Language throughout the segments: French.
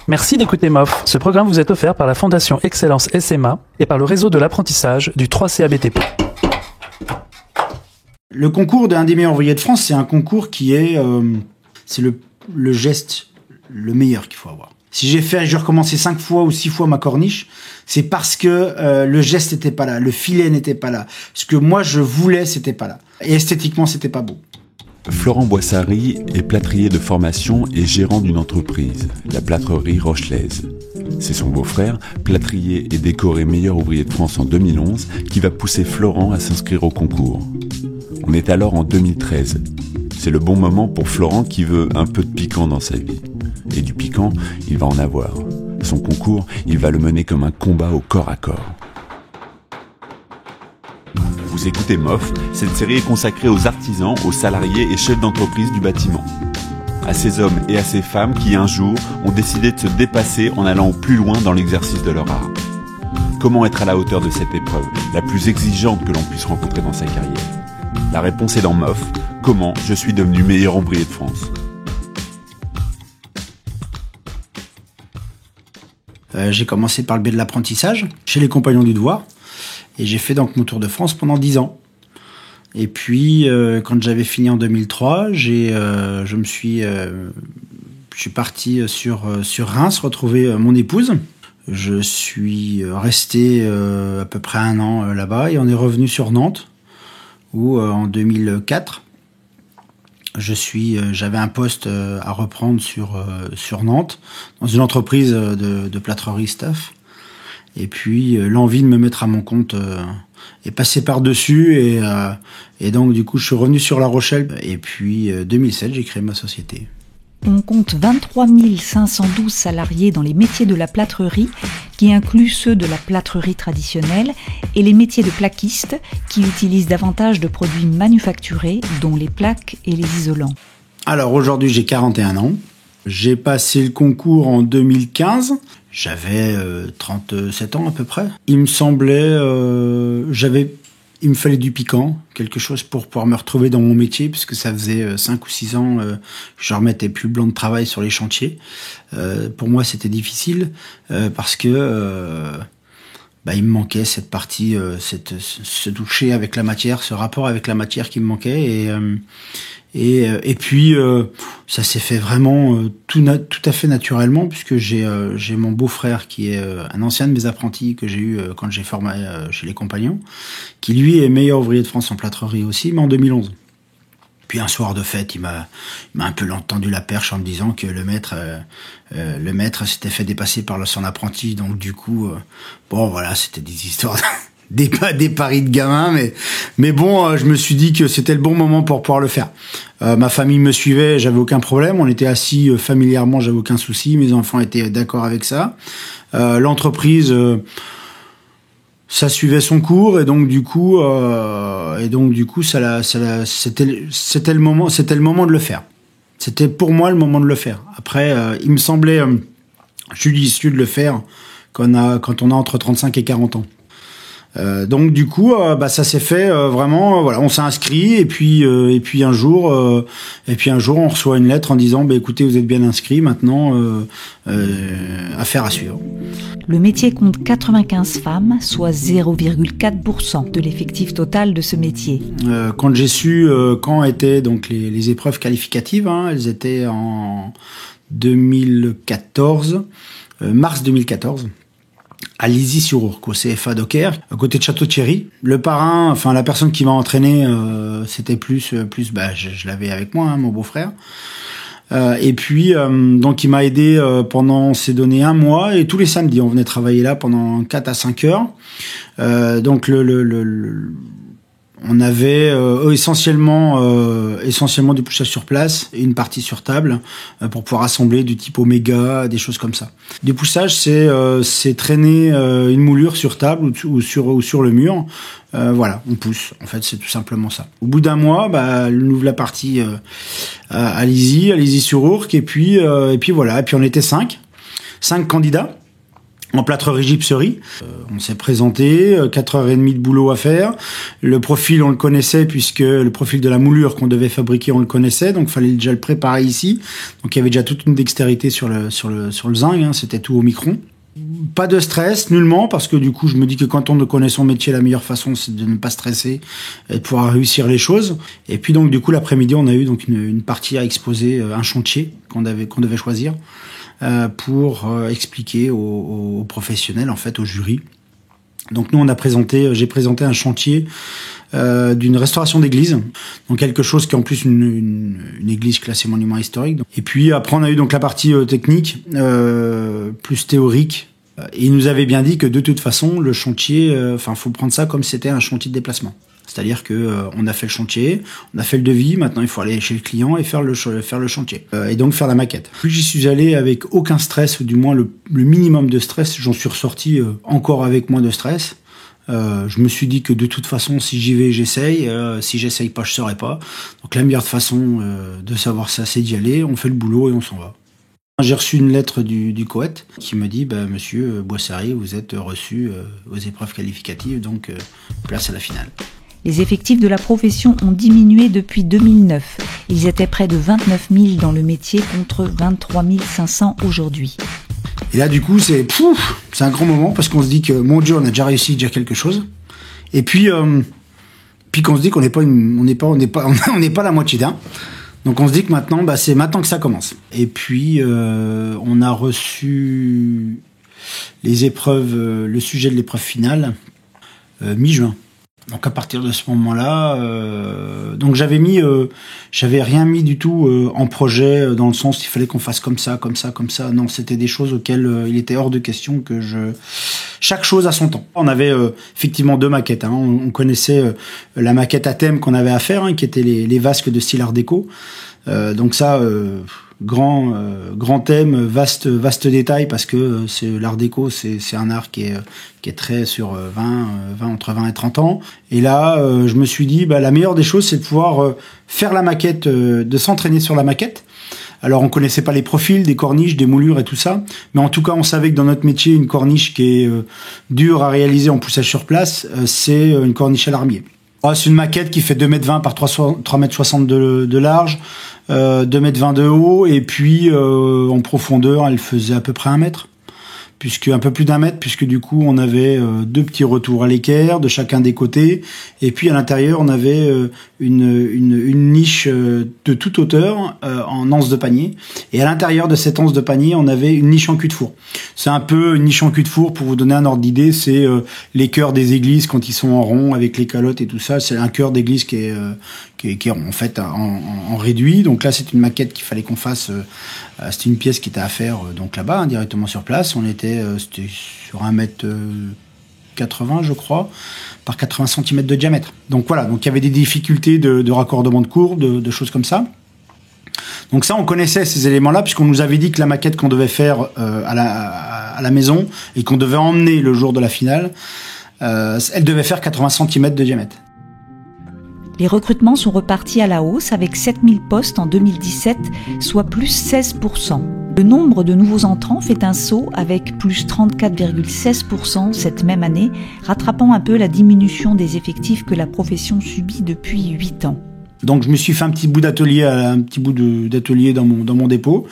Merci d'écouter MOF. Ce programme vous est offert par la Fondation Excellence SMA et par le réseau de l'apprentissage du 3CABTP. Le concours d'un des meilleurs ouvriers de France, c'est un concours qui est... c'est le geste le meilleur qu'il faut avoir. Si j'ai recommencé 5 fois ou 6 fois ma corniche, c'est parce que le geste n'était pas là, le filet n'était pas là. Ce que moi je voulais, c'était pas là. Et esthétiquement, c'était pas beau. Florent Boissary est plâtrier de formation et gérant d'une entreprise, la plâtrerie Rochelaise. C'est son beau-frère, plâtrier et décoré meilleur ouvrier de France en 2011, qui va pousser Florent à s'inscrire au concours. On est alors en 2013. C'est le bon moment pour Florent qui veut un peu de piquant dans sa vie. Et du piquant, il va en avoir. Son concours, il va le mener comme un combat au corps à corps. Vous écoutez MOF, cette série est consacrée aux artisans, aux salariés et chefs d'entreprise du bâtiment. À ces hommes et à ces femmes qui, un jour, ont décidé de se dépasser en allant au plus loin dans l'exercice de leur art. Comment être à la hauteur de cette épreuve, la plus exigeante que l'on puisse rencontrer dans sa carrière? La réponse est dans MOF, comment je suis devenu meilleur ouvrier de France. J'ai commencé par le biais de l'apprentissage, chez les Compagnons du Devoir. Et j'ai fait donc mon tour de France pendant 10 ans. Et puis, quand j'avais fini en 2003, je suis parti sur Reims retrouver mon épouse. Je suis resté à peu près 1 an là-bas et on est revenu sur Nantes, où en 2004, j'avais un poste à reprendre sur Nantes, dans une entreprise de plâtrerie staff. Et puis l'envie de me mettre à mon compte est passée par-dessus et donc du coup je suis revenu sur La Rochelle et puis 2007 j'ai créé ma société. On compte 23 512 salariés dans les métiers de la plâtrerie, qui incluent ceux de la plâtrerie traditionnelle, et les métiers de plaquistes, qui utilisent davantage de produits manufacturés, dont les plaques et les isolants. Alors aujourd'hui j'ai 41 ans. J'ai passé le concours en 2015. J'avais 37 ans à peu près. Il me semblait, il me fallait du piquant, quelque chose pour pouvoir me retrouver dans mon métier, puisque ça faisait 5 ou 6 ans je remettais plus blanc de travail sur les chantiers. Pour moi, c'était difficile parce que il me manquait cette partie, ce toucher avec la matière, ce rapport avec la matière qui me manquait et puis ça s'est fait vraiment tout à fait naturellement, puisque j'ai mon beau-frère qui est un ancien de mes apprentis que j'ai eu quand j'ai formé chez les Compagnons, qui lui est meilleur ouvrier de France en plâtrerie aussi, mais en 2011. Puis un soir de fête, il m'a un peu tendu la perche en me disant que le maître s'était fait dépasser par son apprenti, donc du coup c'était des histoires des paris de gamin, mais bon, je me suis dit que c'était le bon moment pour pouvoir le faire. Ma famille me suivait, j'avais aucun problème, on était assis familièrement, j'avais aucun souci, mes enfants étaient d'accord avec ça. L'entreprise, ça suivait son cours, et donc du coup, c'était le moment de le faire. C'était pour moi le moment de le faire. Après, il me semblait judicieux de le faire quand on a entre 35 et 40 ans. Donc du coup ça s'est fait vraiment on s'est inscrit et puis un jour on reçoit une lettre en disant écoutez, vous êtes bien inscrit, maintenant affaire à suivre. Le métier compte 95 femmes, soit 0,4% de l'effectif total de ce métier. Quand j'ai su quand étaient donc les épreuves qualificatives, elles étaient en 2014, mars 2014. À Lizy-sur-Ourcq, au CFA Docker, à côté de Château-Thierry. Le parrain, enfin la personne qui m'a entraîné, c'était plus, je l'avais avec moi, mon beau-frère. Et puis donc il m'a aidé pendant, s'est donné 1 mois, et tous les samedis on venait travailler là pendant 4 à 5 heures. Donc on avait essentiellement du poussage sur place et une partie sur table pour pouvoir assembler du type Oméga, des choses comme ça. Du poussage, c'est traîner une moulure sur table ou sur le mur. On pousse. En fait, c'est tout simplement ça. Au bout d'1 mois, on ouvre la partie à Lizy-sur-Ourcq, et puis voilà. Et puis on était 5 candidats. en plâtrerie gypserie. On s'est présenté, 4h30 de boulot à faire. Le profil, on le connaissait, puisque le profil de la moulure qu'on devait fabriquer, on le connaissait, donc fallait déjà le préparer ici. Donc il y avait déjà toute une dextérité sur le zinc, hein, c'était tout au micron. Pas de stress, nullement, parce que du coup, je me dis que quand on connaît son métier, la meilleure façon, c'est de ne pas stresser et de pouvoir réussir les choses. Et puis donc, du coup, l'après-midi, on a eu donc une partie à exposer, un chantier qu'on devait choisir pour expliquer aux professionnels, en fait, au jury. Donc nous, j'ai présenté un chantier d'une restauration d'église, donc quelque chose qui est en plus une église classée monument historique. Et puis après, on a eu donc la partie technique, plus théorique. Et il nous avait bien dit que de toute façon, le chantier, faut prendre ça comme si c'était un chantier de déplacement. C'est-à-dire que on a fait le chantier, on a fait le devis, maintenant il faut aller chez le client et faire le chantier. Et donc faire la maquette. Puis j'y suis allé avec aucun stress, ou du moins le minimum de stress. J'en suis ressorti encore avec moins de stress. Je me suis dit que de toute façon, si j'y vais, j'essaye. Si j'essaye pas, je saurais pas. Donc la meilleure façon de savoir ça, c'est d'y aller. On fait le boulot et on s'en va. J'ai reçu une lettre du COET qui me dit Monsieur Boissary, vous êtes reçu aux épreuves qualificatives, donc place à la finale. Les effectifs de la profession ont diminué depuis 2009. Ils étaient près de 29 000 dans le métier contre 23 500 aujourd'hui. Et là, du coup, c'est un grand moment parce qu'on se dit que, mon Dieu, on a déjà réussi quelque chose. Et puis qu'on se dit qu'on n'est pas la moitié d'un. Donc on se dit que maintenant, c'est maintenant que ça commence. Et puis on a reçu les épreuves, le sujet de l'épreuve finale mi-juin. Donc à partir de ce moment-là, donc j'avais rien mis du tout en projet dans le sens qu'il fallait qu'on fasse comme ça. Non, c'était des choses auxquelles il était hors de question que chaque chose a son temps. On avait effectivement 2 maquettes. Hein. On connaissait la maquette à thème qu'on avait à faire, hein, qui était les vasques de style Art déco. Donc ça, grand thème, vaste détail, parce que c'est l'Art déco, c'est un art qui est très sur entre 20 et 30 ans. Et là, je me suis dit, la meilleure des choses, c'est de pouvoir faire la maquette, de s'entraîner sur la maquette. Alors, on connaissait pas les profils, des corniches, des moulures et tout ça, mais en tout cas, on savait que dans notre métier, une corniche qui est dure à réaliser en poussage sur place, c'est une corniche à larmier. C'est une maquette qui fait 2,20 m par 3,60 m de large, 2,20 m de haut, et puis en profondeur, elle faisait à peu près 1 mètre. Un peu plus d'1 mètre, puisque du coup on avait 2 petits retours à l'équerre de chacun des côtés, et puis à l'intérieur on avait une niche de toute hauteur en anse de panier, et à l'intérieur de cette anse de panier on avait une niche en cul de four. C'est un peu une niche en cul de four, pour vous donner un ordre d'idée, c'est les chœurs des églises quand ils sont en rond avec les calottes et tout ça. C'est un chœur d'église qui est en fait en réduit. Donc là c'est une maquette qu'il fallait qu'on fasse. C'était une pièce qui était à faire donc là-bas, hein, directement sur place. C'était sur 1,80 m, je crois, par 80 cm de diamètre. Donc voilà, donc il y avait des difficultés de raccordement de courbes, de choses comme ça. Donc ça, on connaissait ces éléments-là, puisqu'on nous avait dit que la maquette qu'on devait faire à la maison et qu'on devait emmener le jour de la finale, elle devait faire 80 cm de diamètre. Les recrutements sont repartis à la hausse avec 7000 postes en 2017, soit plus 16%. Le nombre de nouveaux entrants fait un saut avec plus 34,16% cette même année, rattrapant un peu la diminution des effectifs que la profession subit depuis 8 ans. Donc je me suis fait un petit bout d'atelier dans mon dépôt.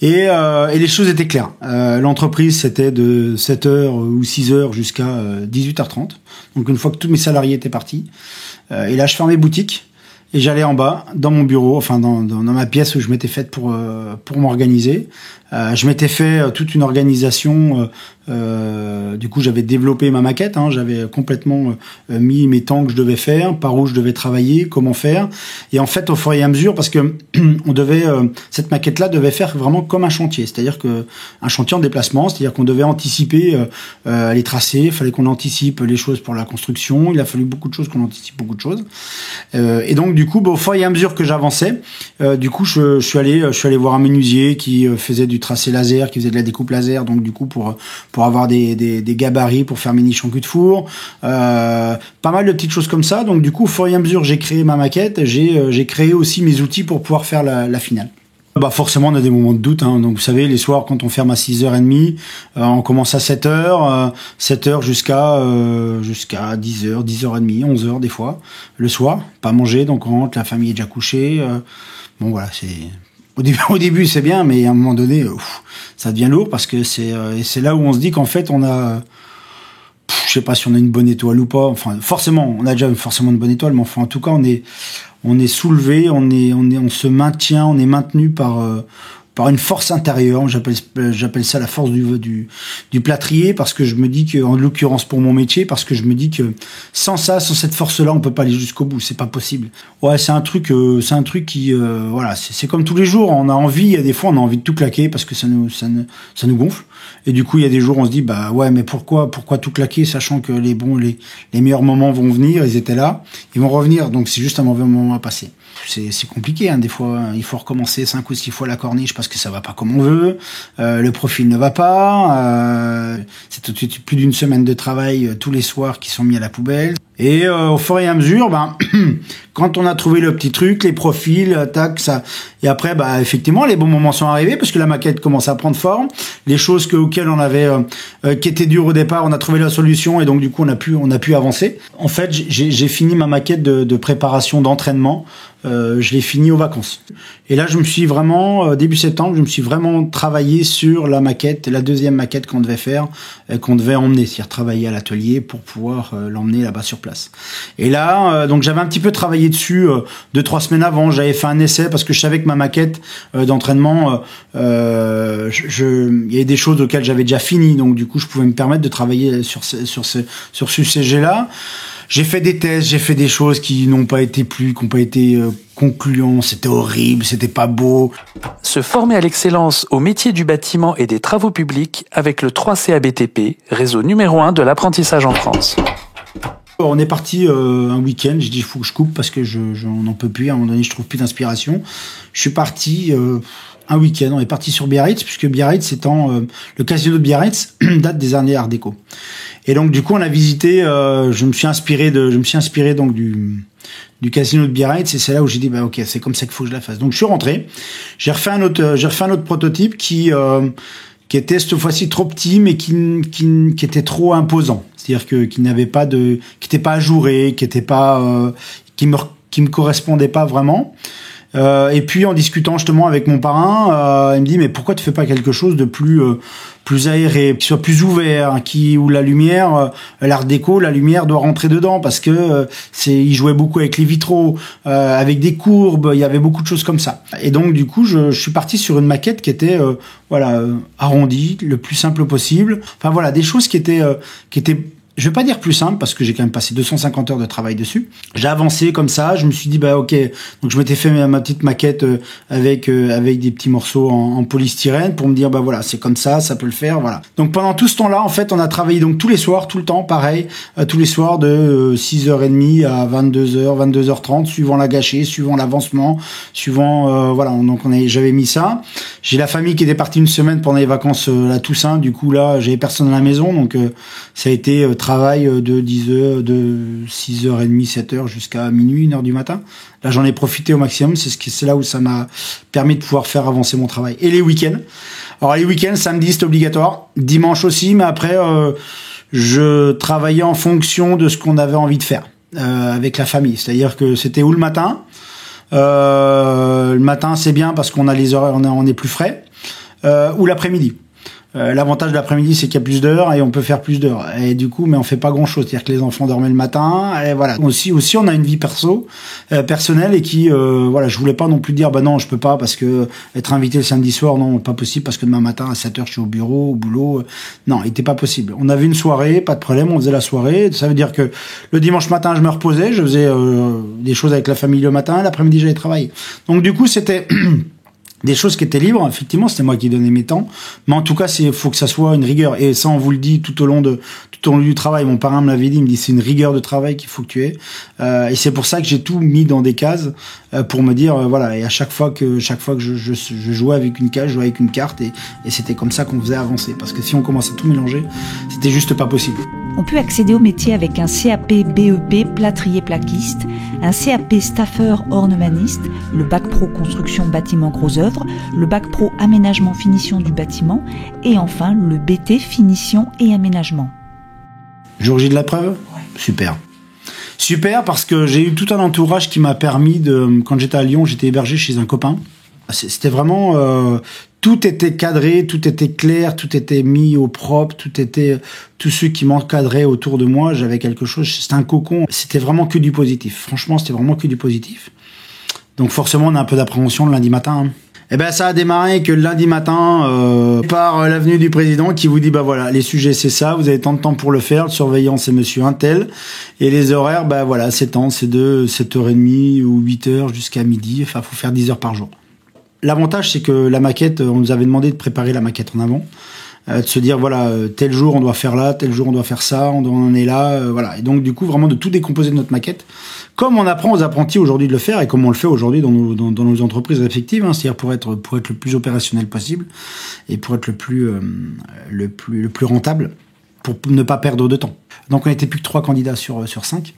Et les choses étaient claires. L'entreprise, c'était de 7h ou 6h jusqu'à 18h30. Donc une fois que tous mes salariés étaient partis. Et là, je fermais boutique et j'allais en bas, dans mon bureau, enfin dans ma pièce où je m'étais faite pour m'organiser. Je m'étais fait toute une organisation. Du coup, j'avais développé ma maquette. Hein, j'avais complètement mis mes temps que je devais faire, par où je devais travailler, comment faire. Et en fait, au fur et à mesure, parce que cette maquette-là devait faire vraiment comme un chantier, c'est-à-dire que un chantier en déplacement, c'est-à-dire qu'on devait anticiper les tracés. Il fallait qu'on anticipe les choses pour la construction. Il a fallu beaucoup de choses qu'on anticipe beaucoup de choses. Et donc, du coup, au fur et à mesure que j'avançais, du coup, je suis allé voir un menuisier qui faisait du tracé laser, qui faisait de la découpe laser. Donc, du coup, pour avoir des gabarits pour faire mes niches en cul de four, pas mal de petites choses comme ça. Donc du coup, au fur et à mesure, j'ai créé ma maquette, j'ai créé aussi mes outils pour pouvoir faire la finale. Forcément, on a des moments de doute. Donc, vous savez, les soirs, quand on ferme à 6h30, on commence à 7h, 7h jusqu'à 10h, 10h30, 11h des fois, le soir. Pas manger, donc on rentre, la famille est déjà couchée. Bon, voilà, c'est... Au début, c'est bien, mais à un moment donné, ça devient lourd parce que c'est là où on se dit qu'en fait, on a... je sais pas si on a une bonne étoile ou pas. Enfin, forcément, on a déjà forcément une bonne étoile, mais enfin, en tout cas, on est soulevé, on se maintient, on est maintenu par une force intérieure. J'appelle ça la force du plâtrier, parce que je me dis que, en l'occurrence pour mon métier, parce que je me dis que sans cette force-là, on peut pas aller jusqu'au bout. C'est pas possible. Ouais, c'est un truc qui, voilà, c'est comme tous les jours. On a envie, il y a des fois, on a envie de tout claquer parce que ça nous gonfle. Et du coup, il y a des jours, on se dit, bah ouais, mais pourquoi tout claquer, sachant que les meilleurs moments vont venir, ils étaient là, ils vont revenir, donc c'est juste un mauvais moment à passer. C'est compliqué, des fois, il faut recommencer 5 ou 6 fois la corniche parce que ça va pas comme on veut, le profil ne va pas, c'est tout de suite plus d'une semaine de travail tous les soirs qui sont mis à la poubelle. Et au fur et à mesure, quand on a trouvé le petit truc, les profils, tac, ça, et après, effectivement, les bons moments sont arrivés parce que la maquette commence à prendre forme. Les choses auxquelles on avait, qui étaient dures au départ, on a trouvé la solution et donc du coup, on a pu avancer. En fait, j'ai fini ma maquette de préparation d'entraînement. Je l'ai fini aux vacances. Et là, je me suis vraiment, début septembre, je me suis vraiment travaillé sur la maquette, la deuxième maquette qu'on devait faire, qu'on devait emmener, c'est-à-dire travailler à l'atelier pour pouvoir l'emmener là-bas sur place. Et là, donc j'avais un petit peu travaillé dessus 2-3 semaines avant. J'avais fait un essai parce que je savais que ma maquette d'entraînement, il y avait des choses auxquelles j'avais déjà fini, donc du coup, je pouvais me permettre de travailler sur ce sujet-là. J'ai fait des tests, j'ai fait des choses qui n'ont pas été concluants, c'était horrible, c'était pas beau. Se former à l'excellence au métier du bâtiment et des travaux publics avec le 3CABTP, réseau numéro 1 de l'apprentissage en France. On est parti un week-end, j'ai dit il faut que je coupe parce que on n'en peux plus, à un moment donné je trouve plus d'inspiration. Je suis parti un week-end, on est parti sur Biarritz, puisque Biarritz étant le casino de Biarritz date des années Art déco. Et donc du coup on a visité, je me suis inspiré donc du casino de Biarritz, et c'est là où j'ai dit ok, c'est comme ça qu'il faut que je la fasse. Donc je suis rentré, j'ai refait un autre prototype qui était cette fois-ci trop petit, mais qui était trop imposant. C'est-à-dire qui était pas ajouré, qui me correspondait pas vraiment. Et puis en discutant justement avec mon parrain, il me dit mais pourquoi tu fais pas quelque chose de plus aéré, qui soit plus ouvert, où la lumière, l'art déco, la lumière doit rentrer dedans parce que il jouait beaucoup avec les vitraux, avec des courbes, il y avait beaucoup de choses comme ça. Et donc du coup je suis parti sur une maquette qui était arrondie, le plus simple possible. Enfin voilà, des choses qui étaient je vais pas dire plus simple parce que j'ai quand même passé 250 heures de travail dessus. J'ai avancé comme ça, je me suis dit ok, donc je m'étais fait ma petite maquette avec des petits morceaux en polystyrène pour me dire voilà, c'est comme ça peut le faire, voilà. Donc pendant tout ce temps-là, en fait, on a travaillé donc tous les soirs, tout le temps, pareil, tous les soirs de 6h30 à 22h, 22h30, suivant la gâchée, suivant l'avancement, suivant donc j'avais mis ça. J'ai la famille qui était partie une semaine pendant les vacances la Toussaint, du coup là, j'avais personne à la maison, donc ça a été travail de 6h30, 7h jusqu'à minuit, 1h du matin. Là, j'en ai profité au maximum. C'est là où ça m'a permis de pouvoir faire avancer mon travail. Et les week-ends. Alors, les week-ends, samedi, c'est obligatoire. Dimanche aussi, mais après, je travaillais en fonction de ce qu'on avait envie de faire, avec la famille. C'est-à-dire que c'était ou le matin. Le matin, c'est bien parce qu'on a les horaires, on est plus frais. Ou l'après-midi. L'avantage de l'après-midi, c'est qu'il y a plus d'heures et on peut faire plus d'heures. Et du coup, mais on fait pas grand-chose. C'est-à-dire que les enfants dormaient le matin. Et voilà. Aussi, on a une vie personnelle et qui, je voulais pas non plus dire, non, je peux pas parce que être invité le samedi soir, non, pas possible parce que demain matin à 7h, je suis au bureau, au boulot. Non, il était pas possible. On avait une soirée, pas de problème, on faisait la soirée. Ça veut dire que le dimanche matin, je me reposais, je faisais des choses avec la famille le matin, l'après-midi, j'allais travailler. Donc du coup, c'était des choses qui étaient libres, effectivement, c'était moi qui donnais mes temps, mais en tout cas, faut que ça soit une rigueur, et ça, on vous le dit tout au long du travail. Mon parrain me l'avait dit, il me dit, c'est une rigueur de travail qu'il faut que tu aies, et c'est pour ça que j'ai tout mis dans des cases, pour me dire, et à chaque fois que je jouais avec une case, je jouais avec une carte, et c'était comme ça qu'on faisait avancer, parce que si on commençait à tout mélanger, c'était juste pas possible. On peut accéder au métier avec un CAP BEP plâtrier plaquiste, un CAP staffeur ornemaniste, le bac pro construction bâtiment gros œuvre, œuvre, le bac pro aménagement finition du bâtiment et enfin le BT finition et aménagement. Jour J de la preuve ? Ouais. Super. Super parce que j'ai eu tout un entourage qui m'a permis de... Quand j'étais à Lyon, j'étais hébergé chez un copain. C'était vraiment... tout était cadré, tout était clair, tout était mis au propre, tous ceux qui m'encadraient autour de moi, j'avais quelque chose, c'était un cocon. C'était vraiment que du positif. Franchement, c'était vraiment que du positif. Donc forcément, on a un peu d'appréhension le lundi matin. Eh ben, ça a démarré que le lundi matin, par l'avenue du président qui vous dit, bah voilà, les sujets c'est ça, vous avez tant de temps pour le faire, le surveillant c'est monsieur Untel, et les horaires, bah voilà, c'est de 7h30 ou 8h jusqu'à midi, enfin, faut faire 10 heures par jour. L'avantage, c'est que la maquette, on nous avait demandé de préparer la maquette en amont, de se dire, voilà, tel jour on doit faire là, tel jour on doit faire ça, on en est là, voilà. Et donc, du coup, vraiment de tout décomposer de notre maquette, comme on apprend aux apprentis aujourd'hui de le faire et comme on le fait aujourd'hui dans nos entreprises respectives, hein, c'est-à-dire pour être le plus opérationnel possible et pour être le plus rentable, pour ne pas perdre de temps. Donc on n'était plus que 3 candidats sur 5.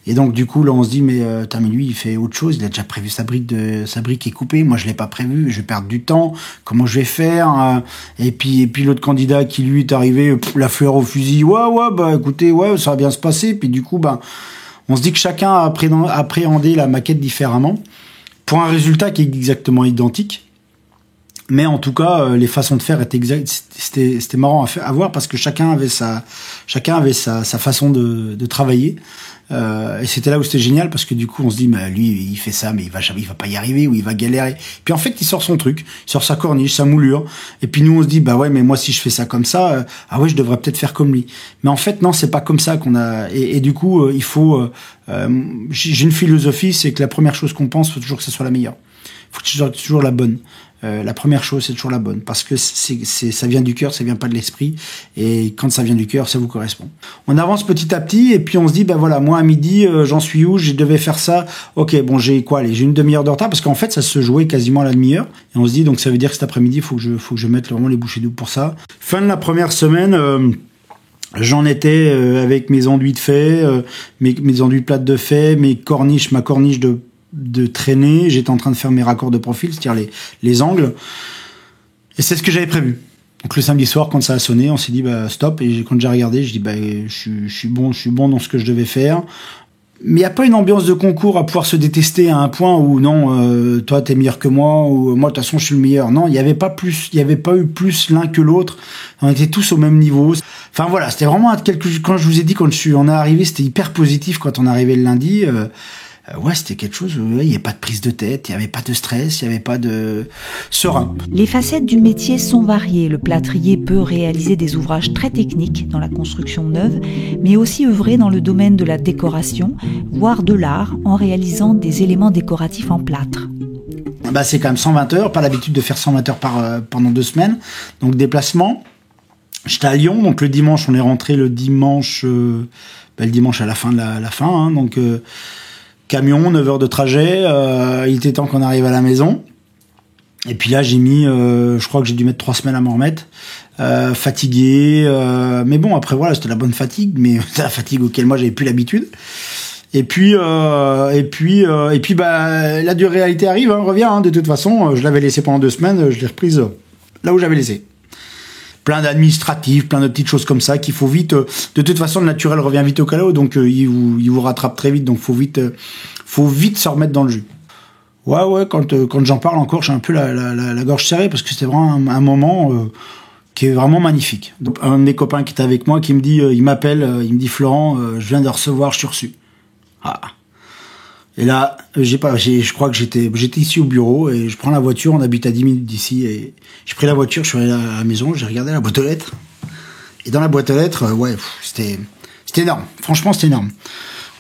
Et donc du coup là on se dit mais lui il fait autre chose, il a déjà prévu sa brique est coupée, moi je l'ai pas prévu, je vais perdre du temps, comment je vais faire et puis l'autre candidat qui lui est arrivé la fleur au fusil, ouais bah écoutez ouais ça va bien se passer, puis du coup bah on se dit que chacun a appréhendé la maquette différemment pour un résultat qui est exactement identique. Mais en tout cas, les façons de faire étaient c'était marrant à voir parce que chacun avait sa façon de travailler. Et c'était là où c'était génial parce que du coup, on se dit, mais lui, il fait ça, mais il va pas y arriver ou il va galérer. Puis en fait, il sort son truc, il sort sa corniche, sa moulure. Et puis nous, on se dit, bah ouais, mais moi, si je fais ça comme ça, je devrais peut-être faire comme lui. Mais en fait, non, c'est pas comme ça qu'on a. Et du coup, il faut. J'ai une philosophie, c'est que la première chose qu'on pense, faut toujours que ce soit la meilleure. Faut que ce soit toujours la bonne. La première chose, c'est toujours la bonne, parce que ça vient du cœur, ça vient pas de l'esprit, et quand ça vient du cœur, ça vous correspond. On avance petit à petit, et puis on se dit, bah voilà, moi à midi, j'en suis où, je devais faire ça, ok, bon, j'ai une demi-heure de retard, parce qu'en fait, ça se jouait quasiment à la demi-heure, et on se dit, donc ça veut dire que cet après-midi, faut que je mette vraiment les bouchées doubles pour ça. Fin de la première semaine, j'en étais avec mes enduits de fait, mes enduits de plate de fait, ma corniche de traîner, j'étais en train de faire mes raccords de profil, c'est-à-dire les angles, et c'est ce que j'avais prévu. Donc le samedi soir, quand ça a sonné, on s'est dit bah stop, et quand j'ai regardé, je dis bah je suis bon dans ce que je devais faire. Mais il y a pas une ambiance de concours à pouvoir se détester à un point où non, toi t'es meilleur que moi, ou moi de toute façon je suis le meilleur. Non, il y avait pas eu plus l'un que l'autre. On était tous au même niveau. Enfin voilà, c'était vraiment quand je vous ai dit quand on est arrivé, c'était hyper positif quand on est arrivé le lundi. C'était quelque chose où il n'y avait pas de prise de tête, il n'y avait pas de stress, il n'y avait pas de serein. Les facettes du métier sont variées. Le plâtrier peut réaliser des ouvrages très techniques dans la construction neuve, mais aussi œuvrer dans le domaine de la décoration, voire de l'art, en réalisant des éléments décoratifs en plâtre. Bah, c'est quand même 120 heures, pas l'habitude de faire 120 heures pendant 2 semaines, donc déplacement. J'étais à Lyon, donc le dimanche, on est rentré le dimanche à la fin de la fin, hein, donc... Camion, 9 heures de trajet, il était temps qu'on arrive à la maison. Et puis là, j'ai mis, je crois que j'ai dû mettre 3 semaines à m'en remettre. Fatigué, mais bon, après voilà, c'était la bonne fatigue, mais c'est la fatigue auquel moi j'avais plus l'habitude. Et puis la dure réalité arrive, revient, de toute façon, je l'avais laissé pendant 2 semaines, je l'ai reprise là où j'avais laissé. Plein d'administratifs, plein de petites choses comme ça qu'il faut vite. De toute façon, le naturel revient vite au galop, donc il vous rattrape très vite. Donc faut vite se remettre dans le jus. Ouais. Quand j'en parle encore, j'ai un peu la gorge serrée parce que c'était vraiment un moment qui est vraiment magnifique. Donc, un de mes copains qui était avec moi, qui me dit, il m'appelle, il me dit Florent, je viens de recevoir, je suis reçu. Ah. Et là, je crois que j'étais ici au bureau et je prends la voiture, on habite à 10 minutes d'ici et j'ai pris la voiture, je suis allé à la maison, j'ai regardé la boîte aux lettres. Et dans la boîte aux lettres, c'était énorme. Franchement, c'était énorme.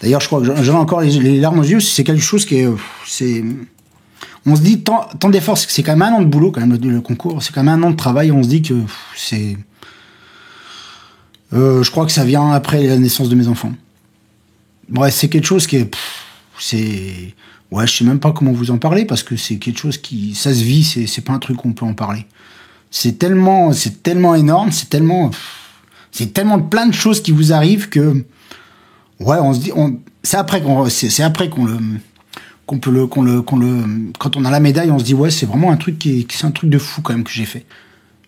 D'ailleurs, je crois que j'en ai encore les larmes aux yeux, c'est quelque chose qui est, on se dit tant d'efforts, c'est quand même un an de boulot, quand même, le concours, c'est quand même un an de travail, on se dit que c'est, je crois que ça vient après la naissance de mes enfants. Ouais, c'est quelque chose qui est, je sais même pas comment vous en parler parce que c'est quelque chose qui, ça se vit, c'est pas un truc qu'on peut en parler. C'est tellement énorme, c'est tellement plein de choses qui vous arrivent que, on se dit, c'est après qu'on quand on a la médaille, on se dit ouais, c'est vraiment un truc c'est un truc de fou quand même que j'ai fait.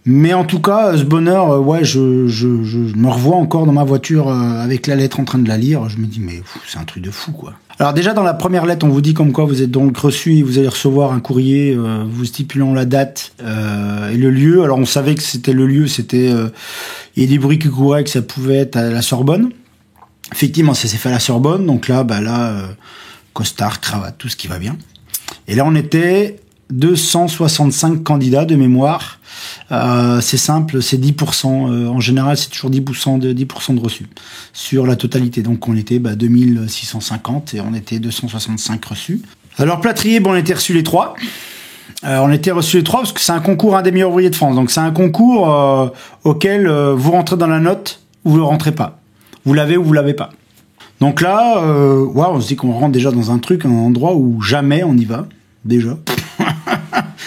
Mais en tout cas, ce bonheur, ouais, je me revois encore dans ma voiture avec la lettre en train de la lire. Je me dis mais c'est un truc de fou quoi. Alors déjà dans la première lettre, on vous dit comme quoi vous êtes donc reçu et vous allez recevoir un courrier vous stipulant la date et le lieu. Alors on savait que c'était le lieu, il y a des bruits qui couraient que ça pouvait être à la Sorbonne. Effectivement, ça s'est fait à la Sorbonne, donc là, costard, cravate, tout ce qui va bien. Et là, on était 265 candidats de mémoire. C'est simple, c'est 10%. En général, c'est toujours 10% de reçus sur la totalité. Donc, on était 2650 et on était 265 reçus. Alors, plâtrier, on était reçus les 3. On était reçus les 3 parce que c'est un concours, un des meilleurs ouvriers de France. Donc, c'est un concours auquel vous rentrez dans la note ou vous ne rentrez pas. Vous l'avez ou vous l'avez pas. Donc là, on se dit qu'on rentre déjà dans un endroit où jamais on y va, déjà.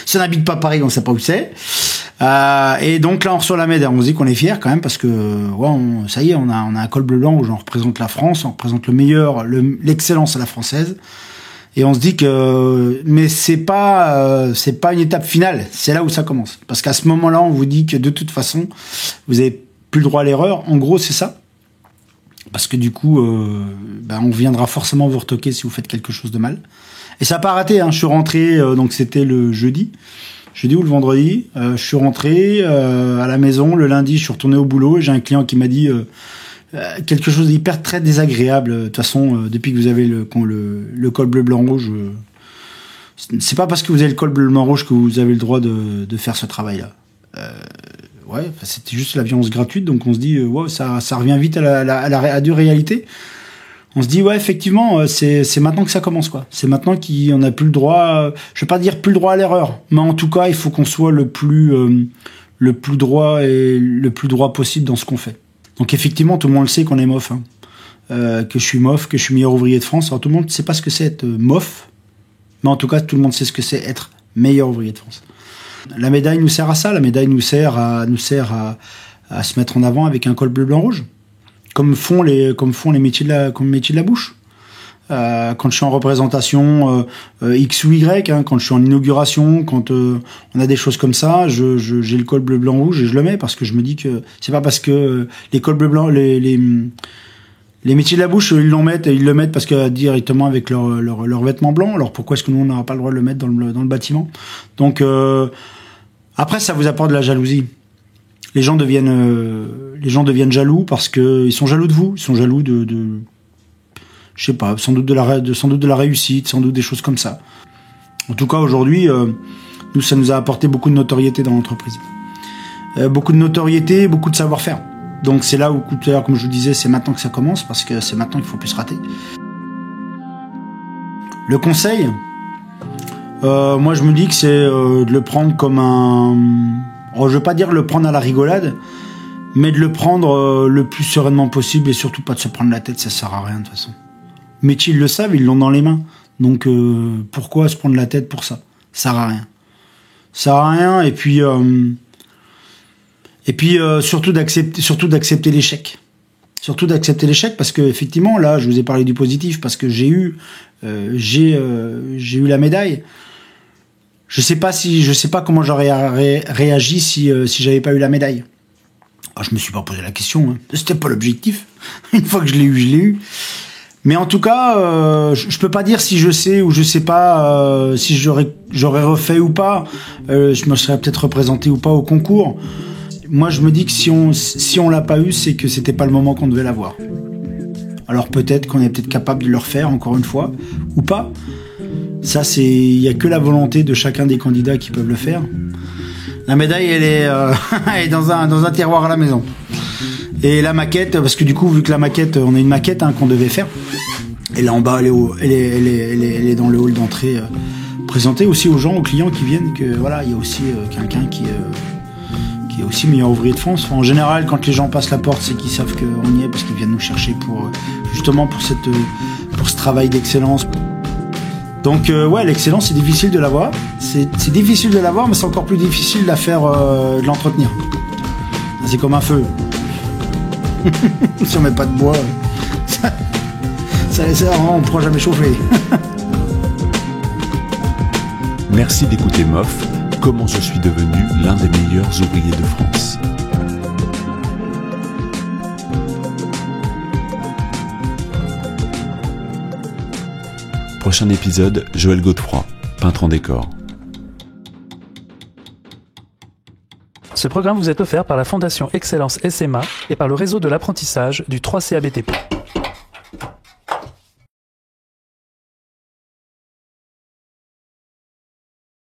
Si on n'habite pas Paris, on ne sait pas où c'est. Et donc là, on reçoit la médaille. On se dit qu'on est fiers quand même parce que, ça y est, on a un col bleu blanc où on représente la France, on représente le meilleur, l'excellence à la française. Et on se dit que, mais c'est pas une étape finale. C'est là où ça commence. Parce qu'à ce moment-là, on vous dit que de toute façon, vous avez plus le droit à l'erreur. En gros, c'est ça. Parce que du coup, on viendra forcément vous retoquer si vous faites quelque chose de mal. Et ça n'a pas raté, hein. Je suis rentré, donc c'était le jeudi ou le vendredi. Je suis rentré à la maison. Le lundi, je suis retourné au boulot et j'ai un client qui m'a dit quelque chose d'hyper très désagréable. De toute façon, depuis que vous avez le col bleu, blanc, rouge, c'est pas parce que vous avez le col bleu, blanc, rouge que vous avez le droit de faire ce travail-là. C'était juste la violence gratuite, donc on se dit ça revient vite à la dure réalité. On se dit effectivement c'est maintenant que ça commence quoi. C'est maintenant qu'on n'a plus le droit, je vais pas dire plus le droit à l'erreur, mais en tout cas il faut qu'on soit le plus droit et le plus droit possible dans ce qu'on fait. Donc effectivement tout le monde le sait qu'on est mof, hein. Que je suis mof, que je suis meilleur ouvrier de France. Alors tout le monde ne sait pas ce que c'est être mof, mais en tout cas tout le monde sait ce que c'est être meilleur ouvrier de France. La médaille nous sert à ça. La médaille nous sert à se mettre en avant avec un col bleu blanc rouge, comme font les métiers de la bouche. Quand je suis en représentation X ou Y, hein, quand je suis en inauguration, quand on a des choses comme ça, j'ai le col bleu blanc rouge et je le mets parce que je me dis que c'est pas parce que les cols bleu blanc, les métiers de la bouche, ils le mettent parce que directement avec leur vêtement blanc. Alors pourquoi est-ce que nous on n'aura pas le droit de le mettre dans le bâtiment? Donc après ça vous apporte de la jalousie. Les gens deviennent jaloux parce que ils sont jaloux de vous, ils sont jaloux de je sais pas, sans doute de la réussite, sans doute des choses comme ça. En tout cas aujourd'hui, nous ça nous a apporté beaucoup de notoriété dans l'entreprise, beaucoup de notoriété, beaucoup de savoir-faire. Donc c'est là où, tout à l'heure, comme je vous disais, c'est maintenant que ça commence, parce que c'est maintenant qu'il faut plus se rater. Le conseil, moi je me dis que c'est de le prendre comme je veux pas dire le prendre à la rigolade, mais de le prendre le plus sereinement possible et surtout pas de se prendre la tête, ça sert à rien de toute façon. Mais ils le savent, ils l'ont dans les mains. Donc pourquoi se prendre la tête pour ça? Ça sert à rien. Ça sert à rien, et puis surtout d'accepter l'échec. Surtout d'accepter l'échec parce que effectivement là, je vous ai parlé du positif parce que j'ai eu la médaille. Je sais pas comment j'aurais réagi si j'avais pas eu la médaille. Alors, je me suis pas posé la question, hein. C'était pas l'objectif. Une fois que je l'ai eu. Mais en tout cas, je peux pas dire si je sais ou je sais pas si j'aurais refait ou pas. Je me serais peut-être représenté ou pas au concours. Moi, je me dis que si on l'a pas eu, c'est que c'était pas le moment qu'on devait l'avoir. Alors peut-être qu'on est peut-être capable de le refaire encore une fois, ou pas. Ça, il y a que la volonté de chacun des candidats qui peuvent le faire. La médaille, elle est dans un tiroir à la maison. Et la maquette, parce que du coup, vu que la maquette, on a une maquette qu'on devait faire. Et là en bas, elle est dans le hall d'entrée, présentée aussi aux gens, aux clients qui viennent, que voilà, il y a aussi quelqu'un qui est aussi meilleur ouvrier de France. Enfin, en général, quand les gens passent la porte, c'est qu'ils savent qu'on y est parce qu'ils viennent nous chercher pour ce travail d'excellence. Donc l'excellence, c'est difficile de l'avoir. C'est difficile de l'avoir, mais c'est encore plus difficile de l'entretenir. C'est comme un feu. Si on met pas de bois, on ne pourra jamais chauffer. Merci d'écouter MOF, comment je suis devenu l'un des meilleurs ouvriers de France. Prochain épisode, Joël Godefroy, peintre en décor. Ce programme vous est offert par la Fondation Excellence SMA et par le réseau de l'apprentissage du 3CABTP.